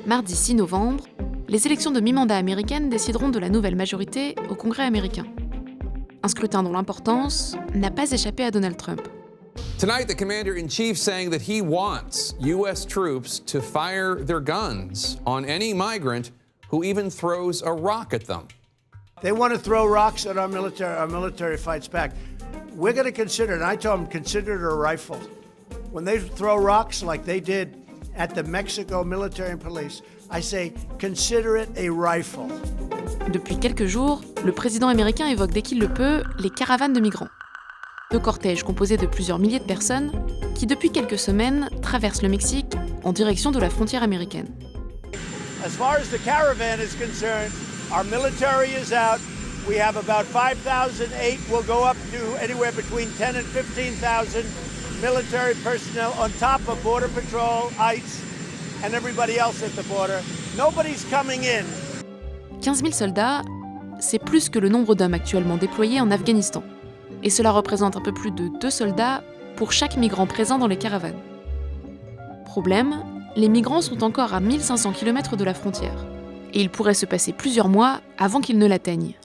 Mardi 6 novembre, les élections de mi-mandat américaines décideront de la nouvelle majorité au Congrès américain. Un scrutin dont l'importance n'a pas échappé à Donald Trump. Tonight, the commander-in-chief saying that he wants U.S. troops to fire their guns on any migrant who even throws a rock at them. They want to throw rocks at our military fights back. We're going to consider it, and I told them, consider it a rifle. When they throw rocks like they did at the Mexico military and police, I say, consider it a rifle. Depuis quelques jours, le président américain évoque dès qu'il le peut les caravanes de migrants. Deux cortèges composés de plusieurs milliers de personnes qui, depuis quelques semaines, traversent le Mexique en direction de la frontière américaine. As far as the caravan is concerned, our military is out. We have about 5,008. We'll go up to anywhere between 10 and 15,000 military personnel on top of Border Patrol, ICE, and everybody else at the border. Nobody's coming in. 15 000 soldats, c'est plus que le nombre d'hommes actuellement déployés en Afghanistan. Et cela représente un peu plus de 2 soldats pour chaque migrant présent dans les caravanes. Problème, les migrants sont encore à 1500 km de la frontière. Et il pourrait se passer plusieurs mois avant qu'ils ne l'atteignent.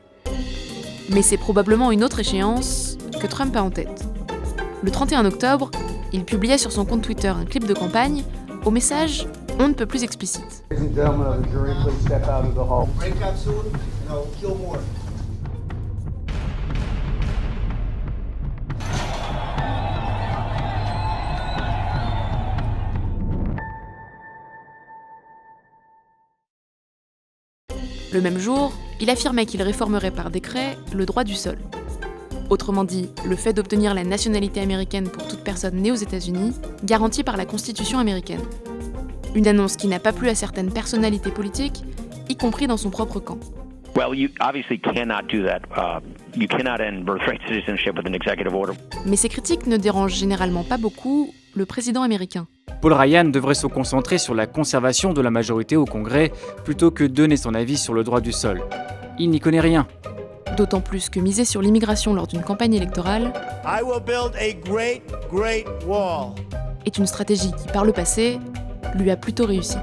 Mais c'est probablement une autre échéance que Trump a en tête. Le 31 octobre, il publia sur son compte Twitter un clip de campagne au message on ne peut plus explicite. Le même jour, il affirmait qu'il réformerait par décret le droit du sol. Autrement dit, le fait d'obtenir la nationalité américaine pour toute personne née aux États-Unis, garantie par la Constitution américaine. Une annonce qui n'a pas plu à certaines personnalités politiques, y compris dans son propre camp. Well, you obviously cannot do that. You cannot end birthright citizenship with an executive order. Mais ces critiques ne dérangent généralement pas beaucoup le président américain. Paul Ryan devrait se concentrer sur la conservation de la majorité au Congrès plutôt que donner son avis sur le droit du sol. Il n'y connaît rien. D'autant plus que miser sur l'immigration lors d'une campagne électorale I will build a great wall. est une stratégie qui, par le passé, lui a plutôt réussi.